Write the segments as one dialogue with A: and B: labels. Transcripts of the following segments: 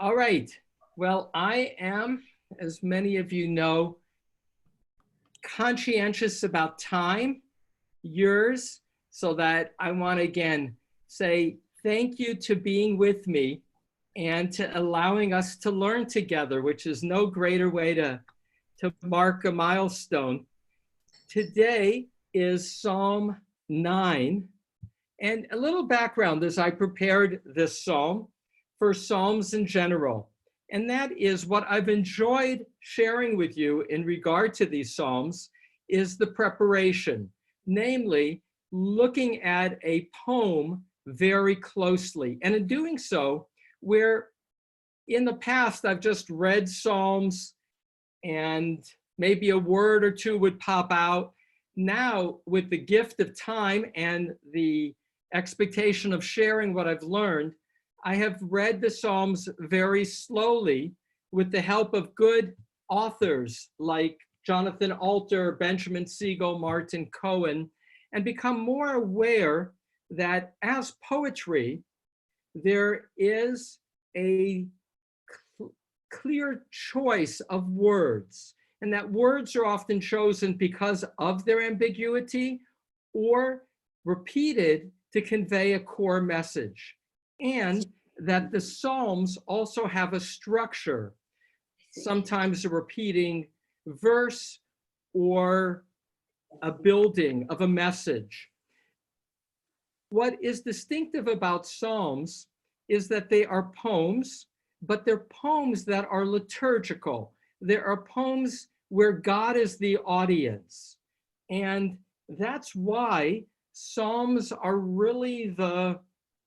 A: All right. Well, I am, as many of you know, conscientious about time, yours, so that I want to again say thank you to being with me and to allowing us to learn together, which is no greater way to mark a milestone. Today is Psalm 9. And a little background as I prepared this psalm for psalms in general. And that is what I've enjoyed sharing with you in regard to these psalms is the preparation, namely looking at a poem very closely. And in doing so, where in the past I've just read psalms and maybe a word or two would pop out. Now, with the gift of time and the expectation of sharing what I've learned, I have read the Psalms very slowly with the help of good authors like Jonathan Alter, Benjamin Siegel, Martin Cohen, and become more aware that as poetry, there is a clear choice of words, and that words are often chosen because of their ambiguity or repeated to convey a core message, and that the Psalms also have a structure, sometimes a repeating verse or a building of a message. What is distinctive about Psalms is that they are poems, but they're poems that are liturgical. There are poems where God is the audience. And that's why Psalms are really the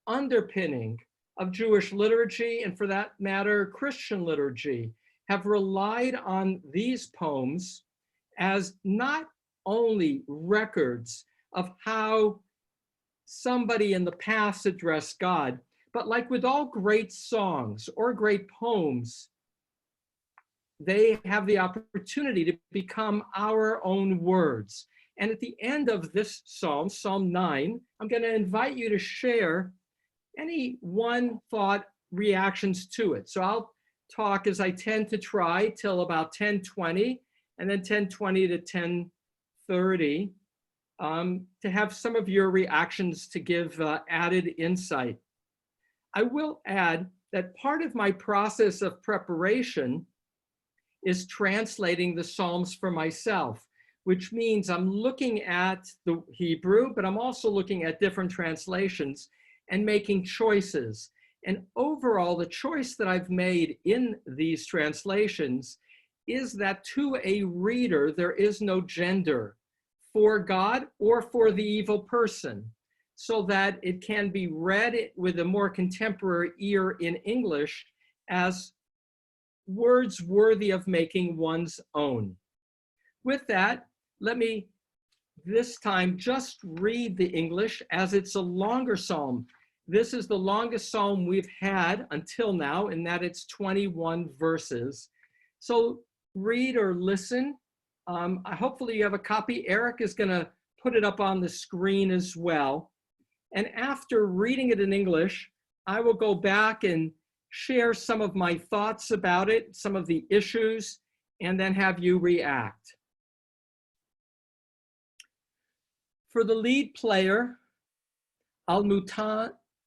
A: underpinning of Jewish liturgy, and for that matter, Christian liturgy, have relied on these poems as not only records of how somebody in the past addressed God, but like with all great songs or great poems, they have the opportunity to become our own words. And at the end of this psalm, Psalm 9, I'm going to invite you to share any one thought reactions to it. So I'll talk, as I tend to try, till about 10:20, and then 10:20 to 10:30, to have some of your reactions to give added insight. I will add that part of my process of preparation is translating the Psalms for myself, which means I'm looking at the Hebrew, but I'm also looking at different translations and making choices. And overall, the choice that I've made in these translations is that to a reader, there is no gender for God or for the evil person, so that it can be read with a more contemporary ear in English as words worthy of making one's own. With that, let me this time just read the English, as it's a longer psalm. This is the longest psalm we've had until now, in that it's 21 verses. So read or listen. Hopefully you have a copy. Eric is going to put it up on the screen as well. And after reading it in English, I will go back and share some of my thoughts about it, some of the issues, and then have you react. For the lead player,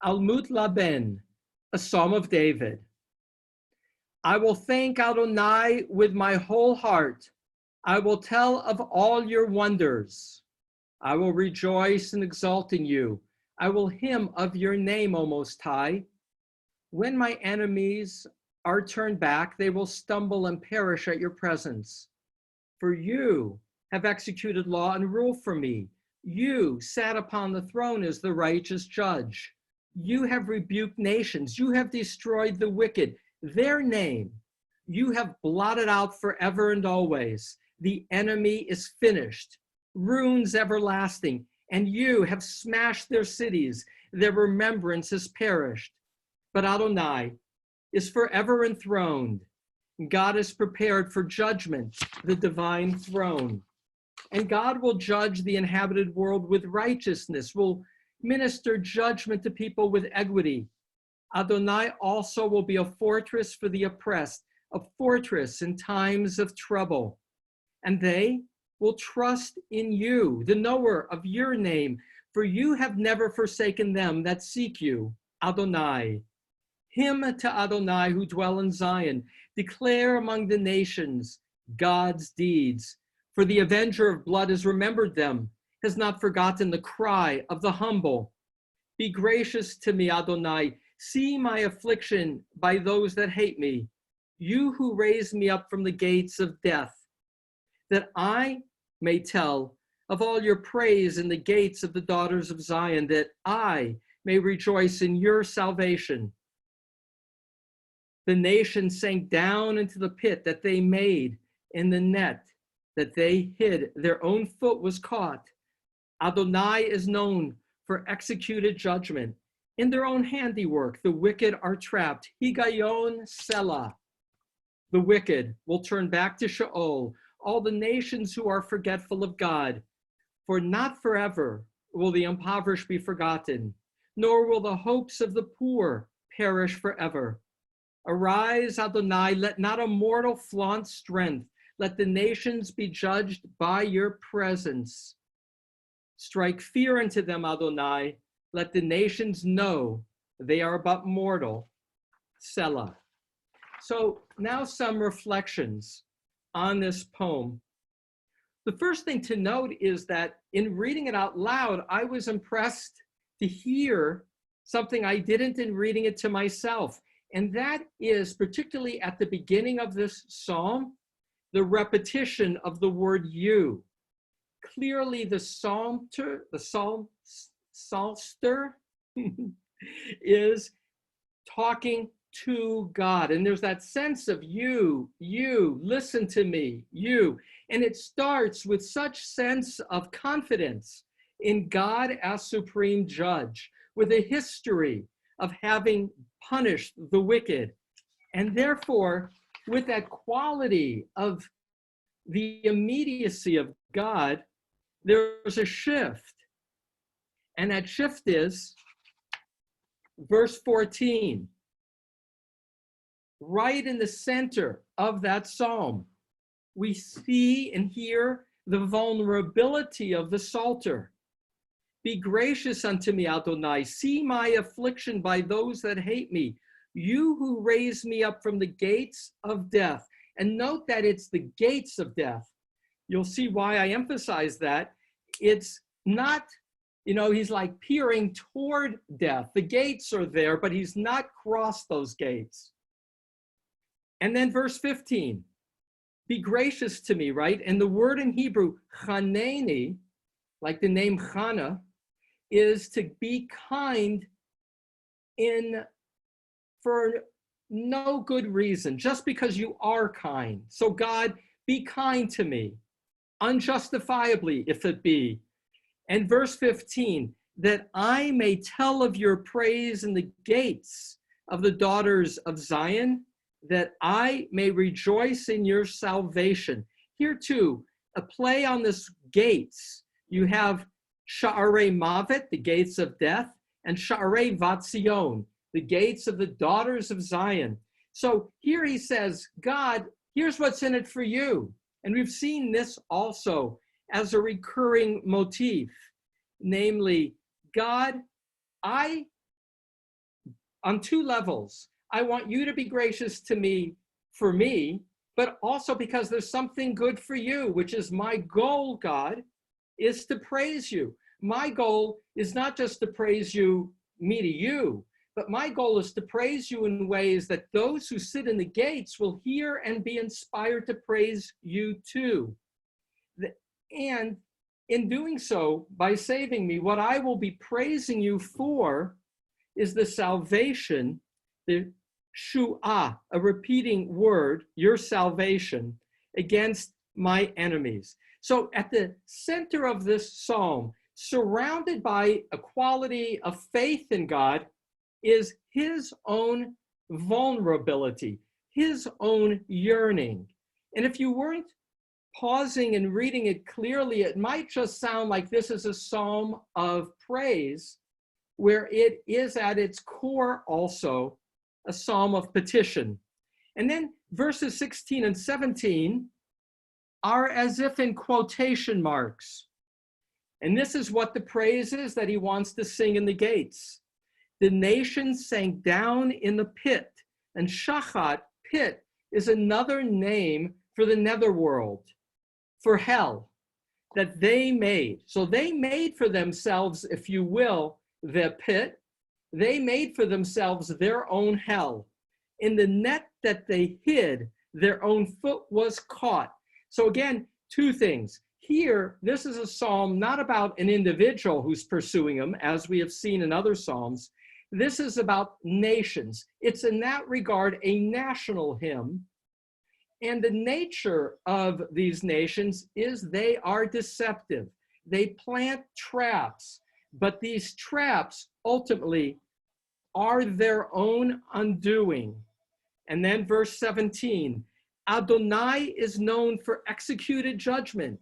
A: Al-Mutlaben, a Psalm of David. I will thank Adonai with my whole heart. I will tell of all your wonders. I will rejoice and exult in you. I will hymn of your name, O Most High. When my enemies are turned back, they will stumble and perish at your presence. For you have executed law and rule for me. You sat upon the throne as the righteous judge. You have rebuked nations. You have destroyed the wicked. Their name you have blotted out forever and always. The enemy is finished. Ruins everlasting. And you have smashed their cities. Their remembrance has perished. But Adonai is forever enthroned. God is prepared for judgment, the divine throne. And God will judge the inhabited world with righteousness, will minister judgment to people with equity. Adonai also will be a fortress for the oppressed, a fortress in times of trouble. And they will trust in you, the knower of your name, for you have never forsaken them that seek you, Adonai. Hymn to Adonai who dwell in Zion. Declare among the nations God's deeds. For the avenger of blood has remembered them, has not forgotten the cry of the humble. Be gracious to me, Adonai. See my affliction by those that hate me. You who raised me up from the gates of death, that I may tell of all your praise in the gates of the daughters of Zion, that I may rejoice in your salvation. The nations sank down into the pit that they made, in the net that they hid. Their own foot was caught. Adonai is known for executed judgment. In their own handiwork, the wicked are trapped. Higayon Selah. The wicked will turn back to Sheol, all the nations who are forgetful of God. For not forever will the impoverished be forgotten, nor will the hopes of the poor perish forever. Arise, Adonai, let not a mortal flaunt strength. Let the nations be judged by your presence. Strike fear into them, Adonai. Let the nations know they are but mortal. Selah. So now some reflections on this poem. The first thing to note is that in reading it out loud, I was impressed to hear something I didn't in reading it to myself. And that is, particularly at the beginning of this psalm, the repetition of the word you. Clearly the psalmster is talking to God. And there's that sense of you, listen to me, you. And it starts with such sense of confidence in God as supreme judge, with a history of having punished the wicked. And therefore, with that quality of the immediacy of God, there's a shift. And that shift is verse 14. Right in the center of that psalm, we see and hear the vulnerability of the psalter. Be gracious unto me, Adonai. See my affliction by those that hate me. You who raised me up from the gates of death. And note that it's the gates of death. You'll see why I emphasize that. It's not, he's like peering toward death. The gates are there, but he's not crossed those gates. And then verse 15, be gracious to me, right? And the word in Hebrew, chaneni, like the name Chana, is to be kind for no good reason, just because you are kind. So God, be kind to me, unjustifiably, if it be. And verse 15, that I may tell of your praise in the gates of the daughters of Zion, that I may rejoice in your salvation. Here too, a play on this gates. You have Sha'arei Mavet, the gates of death, and Sha'arei Vatzion, the gates of the daughters of Zion. So here he says, God, here's what's in it for you. And we've seen this also as a recurring motif, namely, God, on two levels, I want you to be gracious to me for me, but also because there's something good for you, which is my goal, God, is to praise you. My goal is not just to praise you, me to you, but my goal is to praise you in ways that those who sit in the gates will hear and be inspired to praise you too. And in doing so, by saving me, what I will be praising you for is the salvation, the shu'ah, a repeating word, your salvation, against my enemies. So at the center of this psalm, surrounded by a quality of faith in God, is his own vulnerability, his own yearning. And if you weren't pausing and reading it clearly, it might just sound like this is a psalm of praise. where it is at its core also a psalm of petition. And then verses 16 and 17 are as if in quotation marks. And this is what the praise is that he wants to sing in the gates. The nations sank down in the pit, and shachat, pit, is another name for the netherworld, for hell, that they made. So they made for themselves, if you will, the pit. They made for themselves their own hell. In the net that they hid, their own foot was caught. So again, two things. Here, this is a psalm not about an individual who's pursuing him, as we have seen in other psalms. This is about nations. It's in that regard a national hymn. And the nature of these nations is they are deceptive. They plant traps, but these traps ultimately are their own undoing. And then verse 17, Adonai is known for executed judgment.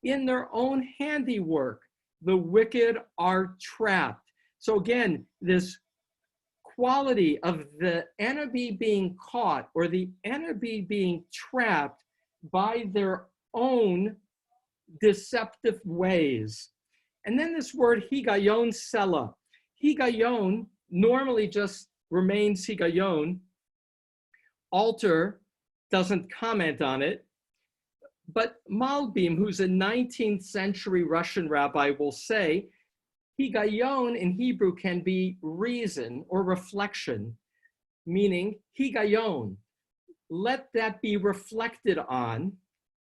A: In their own handiwork, the wicked are trapped. So again, this quality of the enemy being caught or the enemy being trapped by their own deceptive ways. And then this word higayon sela. Higayon normally just remains higayon. Alter doesn't comment on it. But Malbim, who's a 19th century Russian rabbi, will say, higayon in Hebrew can be reason or reflection, meaning higayon, let that be reflected on,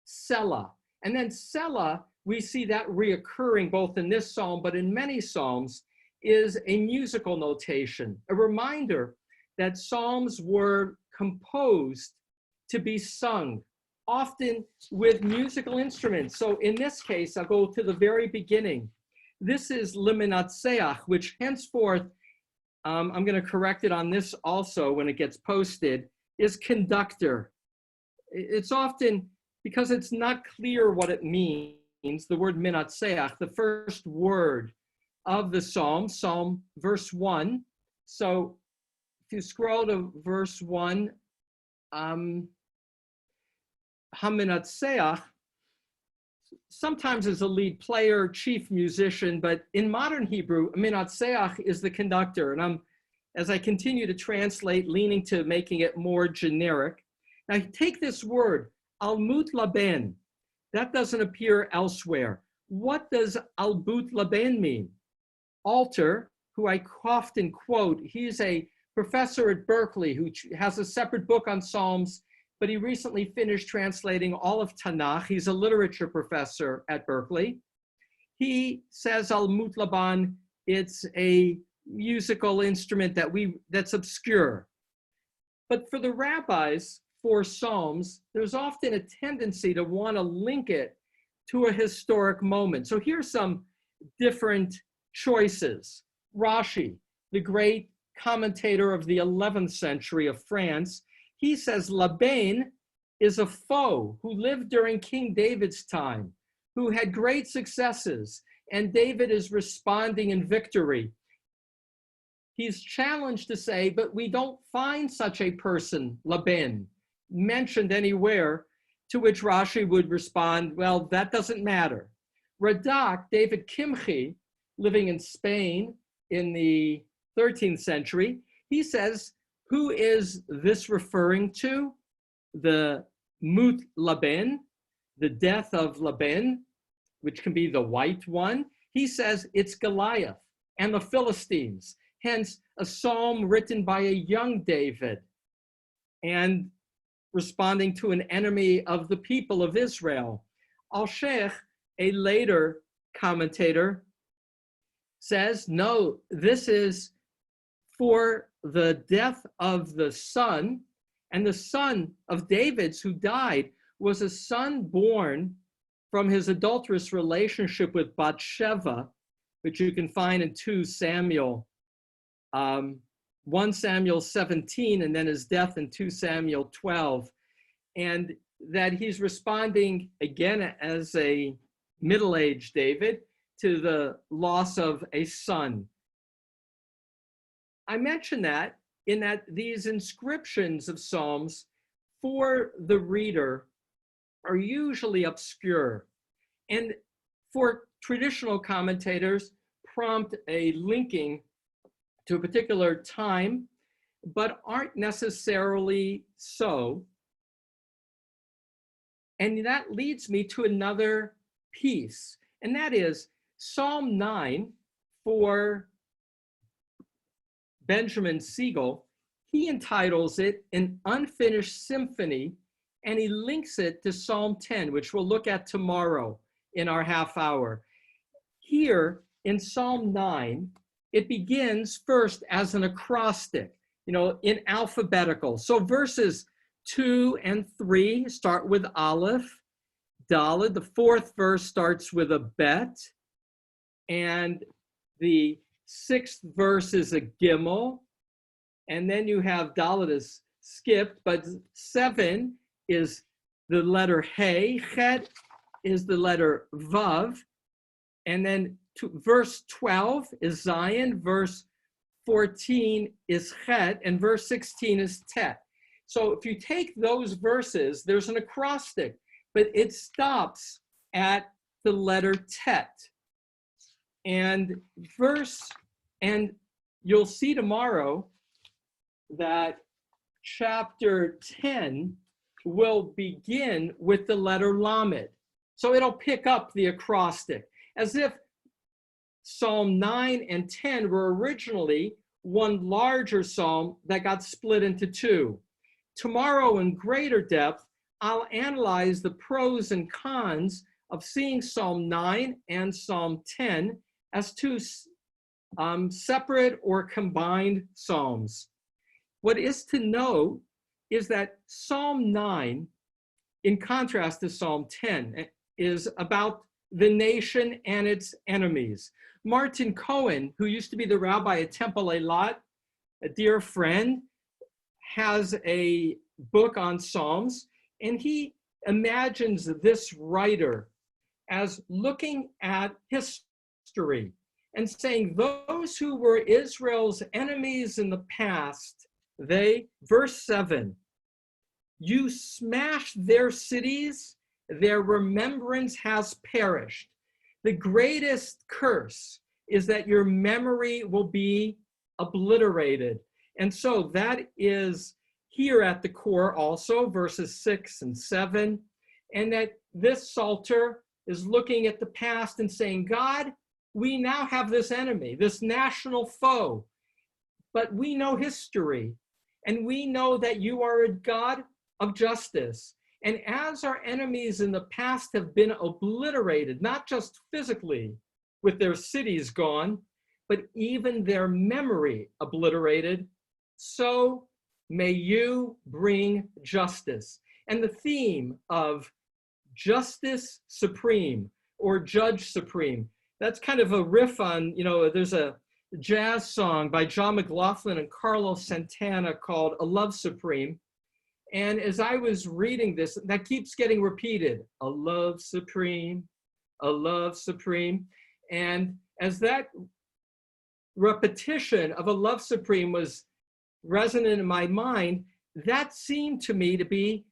A: sela. And then sela, we see that reoccurring both in this psalm, but in many psalms, is a musical notation, a reminder that psalms were composed to be sung, often with musical instruments. So in this case, I'll go to the very beginning. This is Lemenatseach, which henceforth, I'm going to correct it on this also when it gets posted, is conductor. It's often, because it's not clear what it means, the word Menatseach, the first word of the psalm, Psalm verse 1. So if you scroll to verse 1, Haminatseach, sometimes as a lead player, chief musician, but in modern Hebrew, Minatseach is the conductor. And as I continue to translate, leaning to making it more generic. Now take this word, Almut Laben. That doesn't appear elsewhere. What does Almut Laben mean? Alter, who I often quote, he's a professor at Berkeley who has a separate book on Psalms, but he recently finished translating all of Tanakh. He's a literature professor at Berkeley. He says Almut Laban, it's a musical instrument that's obscure. But for the rabbis, for Psalms, there's often a tendency to want to link it to a historic moment. So here's some different choices. Rashi, the great commentator of the 11th century of France, he says Laban is a foe who lived during King David's time, who had great successes, and David is responding in victory. He's challenged to say, but we don't find such a person, Laban, mentioned anywhere, to which Rashi would respond, well, that doesn't matter. Radak, David Kimchi, living in Spain in the 13th century, he says, who is this referring to? The Mut Laban, the death of Laban, which can be the white one. He says it's Goliath and the Philistines, hence a psalm written by a young David and responding to an enemy of the people of Israel. Al-Sheikh, a later commentator, says, no, this is for the death of the son, and the son of David's who died was a son born from his adulterous relationship with Bathsheba, which you can find in 2 Samuel, 1 Samuel 17, and then his death in 2 Samuel 12. And that he's responding again as a middle-aged David to the loss of a son. I mention that in that these inscriptions of Psalms for the reader are usually obscure, and for traditional commentators prompt a linking to a particular time, but aren't necessarily so. And that leads me to another piece, and that is Psalm 9 for Benjamin Siegel. He entitles it An Unfinished Symphony, and he links it to Psalm 10, which we'll look at tomorrow in our half hour. Here in Psalm 9, it begins first as an acrostic, in alphabetical. So verses 2 and 3 start with Aleph, Daled. The fourth verse starts with a Bet, and the sixth verse is a Gimel, and then you have Daled is skipped, but 7 is the letter Hey, Chet is the letter Vav, and then verse 12 is Zion, verse 14 is Chet, and verse 16 is Tet. So if you take those verses, there's an acrostic, but it stops at the letter Tet. And you'll see tomorrow that chapter 10 will begin with the letter Lamed. So it'll pick up the acrostic, as if Psalm 9 and 10 were originally one larger psalm that got split into two. Tomorrow, in greater depth, I'll analyze the pros and cons of seeing Psalm 9 and Psalm 10 as two separate or combined psalms. What is to know is that Psalm 9, in contrast to Psalm 10, is about the nation and its enemies. Martin Cohen, who used to be the rabbi at Temple Eilat, a dear friend, has a book on Psalms, and he imagines this writer as looking at history and saying those who were Israel's enemies in the past, verse 7, you smashed their cities, their remembrance has perished. The greatest curse is that your memory will be obliterated. And so that is here at the core also, verses 6 and 7, and that this Psalter is looking at the past and saying, God, we now have this enemy, this national foe, but we know history, and we know that you are a God of justice. And as our enemies in the past have been obliterated, not just physically with their cities gone, but even their memory obliterated, so may you bring justice. And the theme of justice supreme or judge supreme, that's kind of a riff on, there's a jazz song by John McLaughlin and Carlos Santana called A Love Supreme. And as I was reading this, that keeps getting repeated, a love supreme, a love supreme. And as that repetition of a love supreme was resonant in my mind, that seemed to me to be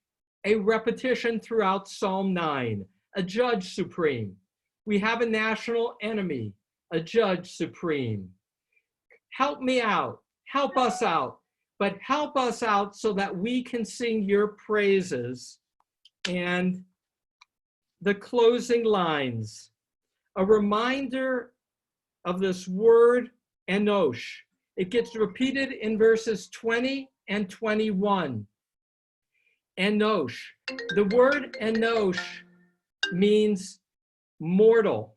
A: a repetition throughout Psalm 9, a judge supreme. We have a national enemy, a judge supreme. Help me out, help us out. But help us out so that we can sing your praises. And the closing lines, a reminder of this word, enosh. It gets repeated in verses 20 and 21. Enosh. The word enosh means mortal.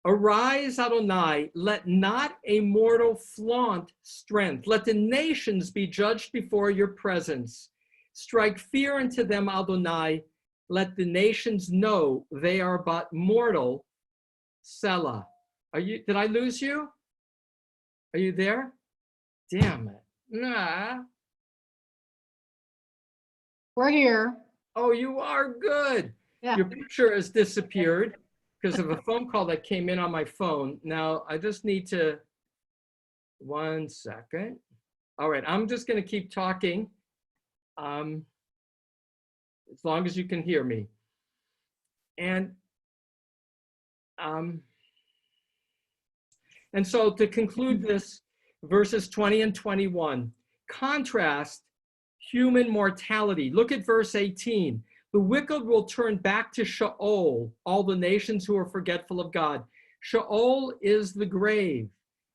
A: Arise, Adonai, let not a mortal flaunt strength. Let the nations be judged before your presence. Strike fear into them, Adonai. Let the nations know they are but mortal. Selah. Did I lose you? Are you there? Damn it. Nah.
B: We're here.
A: Oh, you are good.
B: Yeah.
A: Your picture has disappeared because of a phone call that came in on my phone. Now, I just need to 1 second. All right, I'm just going to keep talking as long as you can hear me. And so to conclude this, verses 20 and 21, contrast human mortality. Look at verse 18. The wicked will turn back to Sheol, all the nations who are forgetful of God. Sheol is the grave.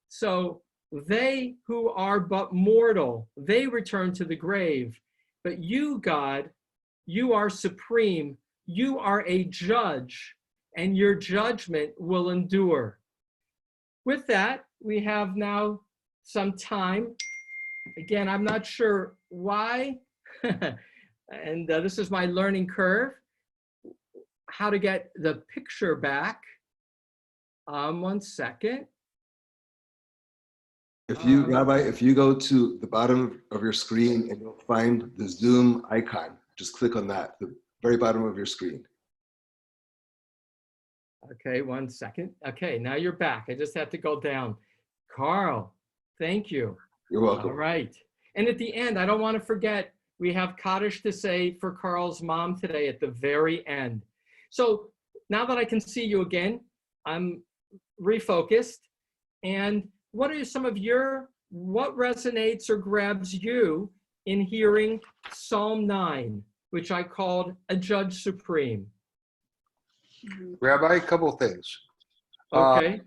A: So they who are but mortal, they return to the grave. But you, God, you are supreme. You are a judge, and your judgment will endure. With that, we have now some time. Again, I'm not sure why, and this is my learning curve, how to get the picture back. 1 second.
B: If you, Rabbi, if you go to the bottom of your screen and you'll find the Zoom icon, just click on that, the very bottom of your screen.
A: Okay, 1 second. Okay, now you're back. I just have to go down. Carl, thank you.
B: You're welcome.
A: All right. And at the end, I don't want to forget, we have Kaddish to say for Carl's mom today at the very end. So now that I can see you again, I'm refocused. And what are some of what resonates or grabs you in hearing Psalm 9, which I called a judge supreme?
C: Rabbi, a couple of things.
A: Okay.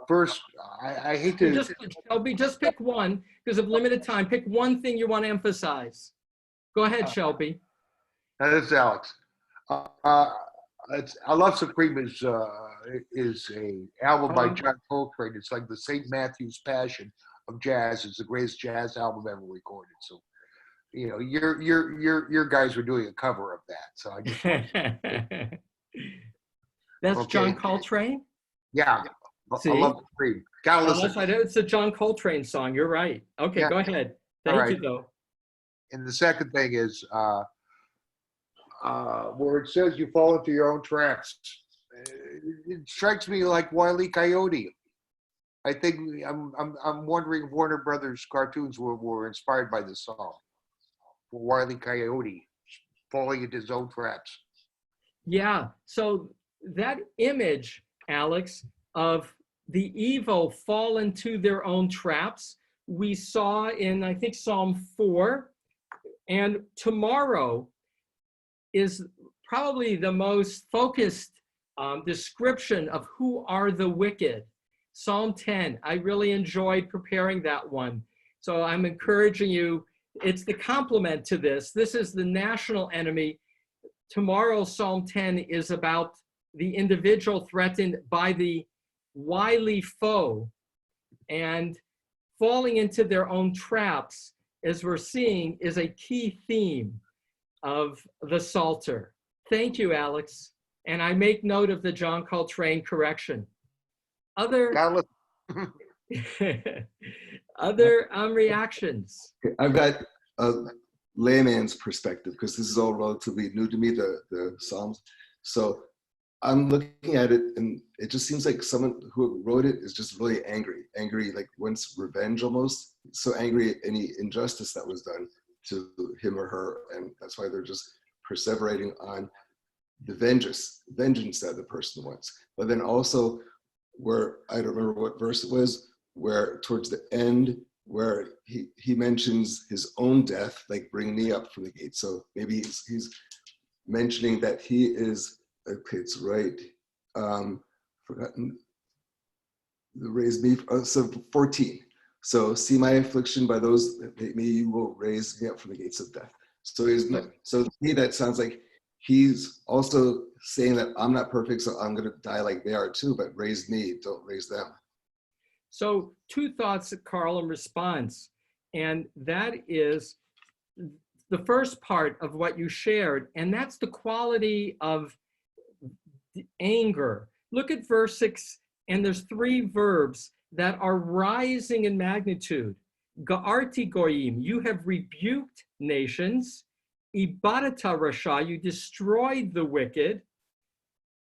C: First, I hate to.
A: Shelby, just pick one because of limited time. Pick one thing you want to emphasize. Go ahead, Shelby.
C: This is Alex. I Love Supreme is a album by John Coltrane. It's like the St. Matthew's Passion of jazz. It's the greatest jazz album ever recorded. So, you know, your guys were doing a cover of that. So I just
A: That's
C: okay.
A: John Coltrane?
C: Yeah.
A: See?
C: I Love Supreme. Gotta listen.
A: It's a John Coltrane song. You're right. Okay,
C: Yeah.
A: Go ahead. Thank you, though.
C: And the second thing is where it says you fall into your own traps. It strikes me like Wile E. Coyote. I think I'm wondering if Warner Brothers cartoons were inspired by this song. Wile E. Coyote falling into his own traps.
A: Yeah. So that image, Alex, of the evil fall into their own traps, we saw in, I think, Psalm 4. And tomorrow is probably the most focused description of who are the wicked. Psalm 10. I really enjoyed preparing that one. So I'm encouraging you. It's the complement to this. This is the national enemy. Tomorrow, Psalm 10 is about the individual threatened by the wily foe and falling into their own traps, as we're seeing, is a key theme of the Psalter. Thank you, Alex. And I make note of the John Coltrane correction. Other reactions?
B: I've got a layman's perspective because this is all relatively new to me, the Psalms. So I'm looking at it and it just seems like someone who wrote it is just really angry, like wants revenge almost. So angry at any injustice that was done to him or her. And that's why they're just perseverating on the vengeance that the person wants. But then also where, I don't remember what verse it was, where towards the end, where he mentions his own death, like bring me up from the gate. So maybe he's mentioning that he is, okay, it's right, forgotten, the raise me, so 14. So see my affliction by those that hate me, you will raise me up from the gates of death. So so to me that sounds like he's also saying that I'm not perfect, so I'm gonna die like they are too, but raise me, don't raise them.
A: So 2 thoughts, Carl, in response. And that is the first part of what you shared, and that's the quality of anger. Look at verse 6, and there's 3 verbs that are rising in magnitude. Ga'arti goyim, you have rebuked nations. Ibadata rasha, you destroyed the wicked.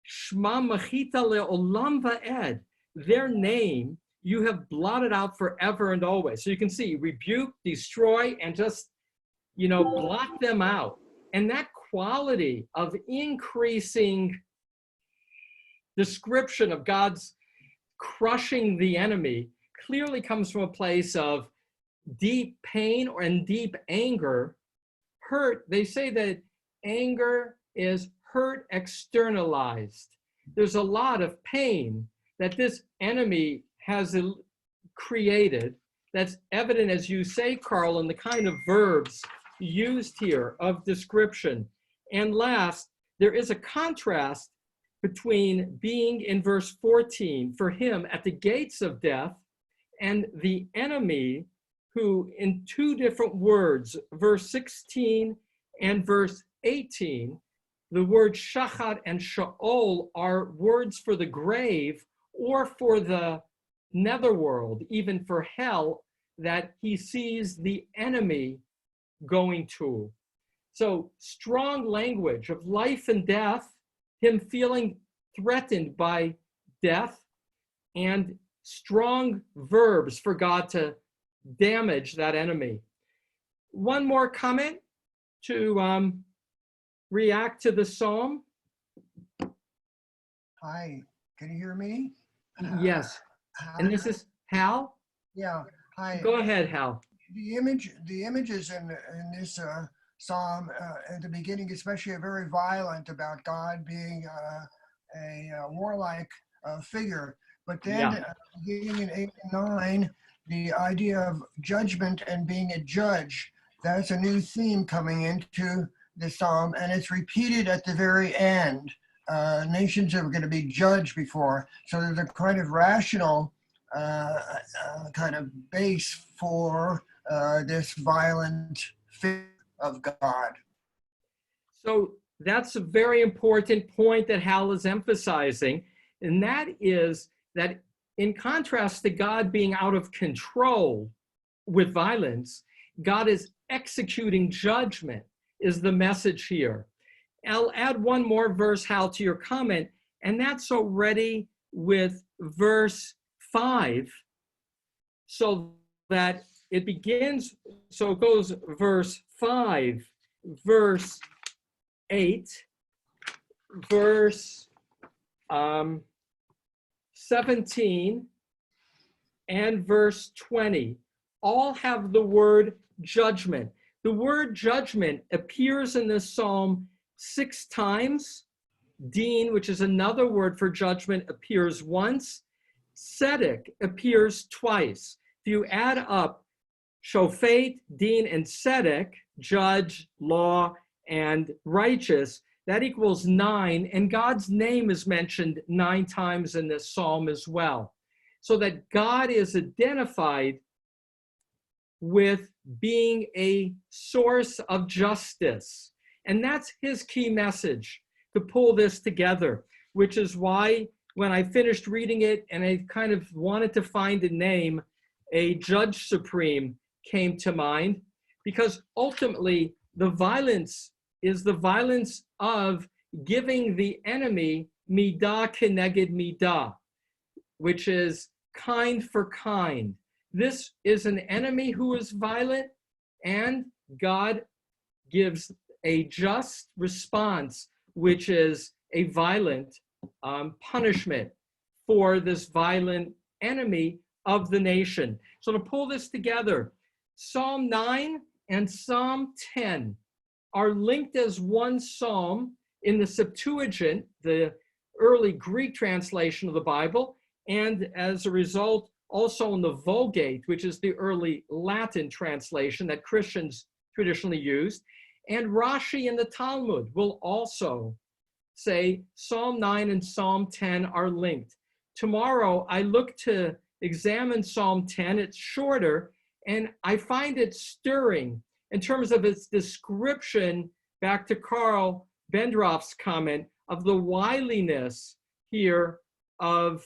A: Shma machita le'olam va'ed, their name you have blotted out forever and always. So you can see rebuke, destroy, and just, blot them out. And that quality of increasing description of God's crushing the enemy clearly comes from a place of deep pain and deep anger. Hurt, they say that anger is hurt externalized. There's a lot of pain that this enemy has created that's evident, as you say, Carl, in the kind of verbs used here of description. And last, there is a contrast between being in verse 14 for him at the gates of death and the enemy who, in two different words, verse 16 and verse 18, the word shachat and sheol are words for the grave or for the netherworld, even for hell, that he sees the enemy going to. So strong language of life and death, him feeling threatened by death, and strong verbs for God to damage that enemy. One more comment to react to the psalm.
D: Hi, can you hear me?
A: Yes, and this is Hal.
D: Yeah, hi.
A: Go ahead, Hal.
D: The images in this psalm at the beginning, especially, are very violent about God being a warlike figure. But then, beginning in 8 and 9, the idea of judgment and being a judge, that's a new theme coming into the psalm, and it's repeated at the very end. Nations are going to be judged before. So there's a kind of rational kind of base for this violent figure of God.
A: So that's a very important point that Hal is emphasizing, and that is that in contrast to God being out of control with violence, God is executing judgment, is the message here. I'll add one more verse, Hal, to your comment, and that's already with verse 5, so that it begins, so it goes verse 5, verse 8, verse 17, and verse 20. All have the word judgment. The word judgment appears in this psalm 6 times. Din, which is another word for judgment, appears once. Tzedek appears twice. If you add up shofet, din, and tzedek, judge, law, and righteous, that equals 9, and God's name is mentioned 9 times in this psalm as well. So that God is identified with being a source of justice. And that's his key message, to pull this together, which is why when I finished reading it and I kind of wanted to find a name, a Judge Supreme came to mind, because ultimately the violence is the violence of giving the enemy midah keneged midah, which is kind for kind. This is an enemy who is violent, and God gives a just response, which is a violent punishment for this violent enemy of the nation. So to pull this together, Psalm 9 and Psalm 10 are linked as one psalm in the Septuagint, the early Greek translation of the Bible, and as a result, also in the Vulgate, which is the early Latin translation that Christians traditionally used. And Rashi in the Talmud will also say Psalm 9 and Psalm 10 are linked. Tomorrow, I look to examine Psalm 10. It's shorter, and I find it stirring in terms of its description, back to Carl Bendroff's comment, of the wiliness here of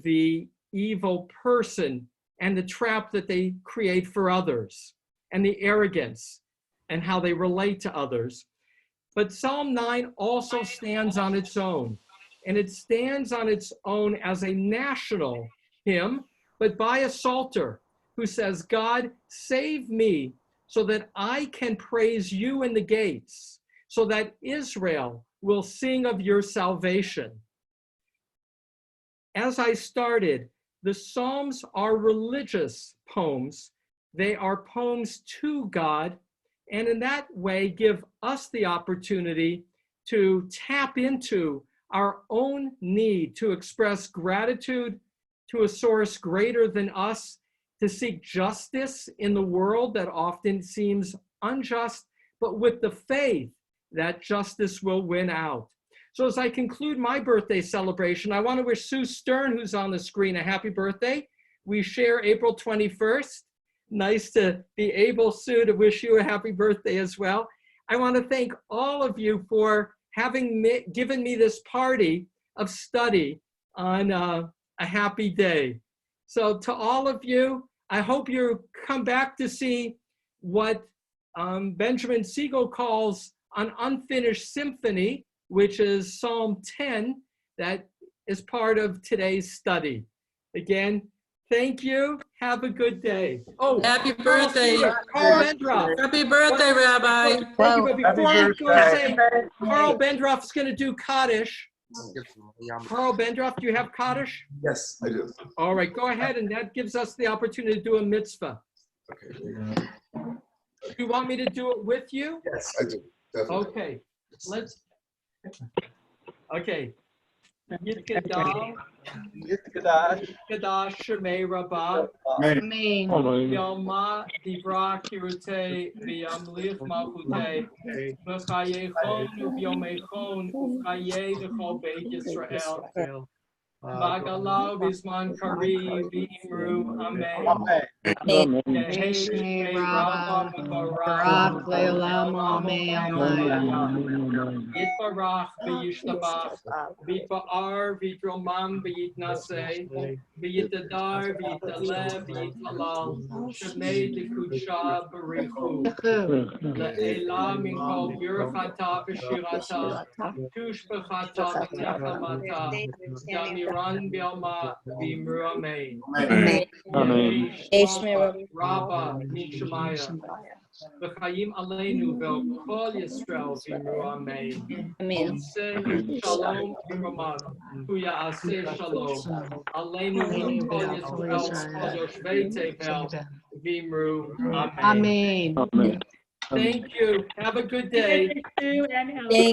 A: the evil person and the trap that they create for others, and the arrogance and how they relate to others. But Psalm 9 also stands on its own, and it stands on its own as a national hymn, but by a psalter who says, God, save me so that I can praise you in the gates, so that Israel will sing of your salvation. As I started, the Psalms are religious poems. They are poems to God, and in that way give us the opportunity to tap into our own need to express gratitude to a source greater than us, to seek justice in the world that often seems unjust, but with the faith that justice will win out. So as I conclude my birthday celebration, I want to wish Sue Stern, who's on the screen, a happy birthday. We share April 21st. Nice to be able, Sue, to wish you a happy birthday as well. I want to thank all of you for having given me this party of study on a happy day. So to all of you, I hope you come back to see what Benjamin Siegel calls an unfinished symphony, which is Psalm 10, that is part of today's study. Again, thank you. Have a good day. Oh,
E: Happy birthday.
A: Carl Bendroff.
E: Happy birthday, Rabbi.
A: Thank you, but before I
C: Happy
A: go
C: birthday.
A: say, Carl Bendroff is going to do Kaddish. Carl Bendroff, do you have Kaddish?
B: Yes, I do.
A: All right, go ahead, and that gives us the opportunity to do a mitzvah.
B: Okay.
A: Do you want me to do it with you?
B: Yes, I do. Definitely.
A: Okay, let's. Okay. Yitgadal, Yitgadash Shemei Rabbah,
F: Amen.
A: Yalma Divra Kirute, V'yamlich Malchutei, V'chayechon U'vyomechon U'chaye V'chol Beit Yisrael, V'agalau V'zman Kari V'imru Amen. Yehi Shmei Rabbah
F: Barak le'olam, amen.
A: Yitbarach v'yishtabach, v'yitba'ar v'yitromam v'yitnaseh, v'yitadar v'yitaleh v'yitalal, shemei d'kudsha b'richu, le'ela min kol birchata v'shirata, tushbechata v'nechamata, yamiran b'yalma v'imru amen.
F: Amen.
A: Yehi Rabbah Nishmaya, V'chayim aleinu v'kol Yisrael v'imru amen.
F: Amen.
A: Say shalom v'ramah, hu ya'aseh shalom. Aleinu v'kol Yisrael, kol yoshvei tevel v'imru amen.
F: Amen.
A: Thank you. Have a good day.
G: Thank you and have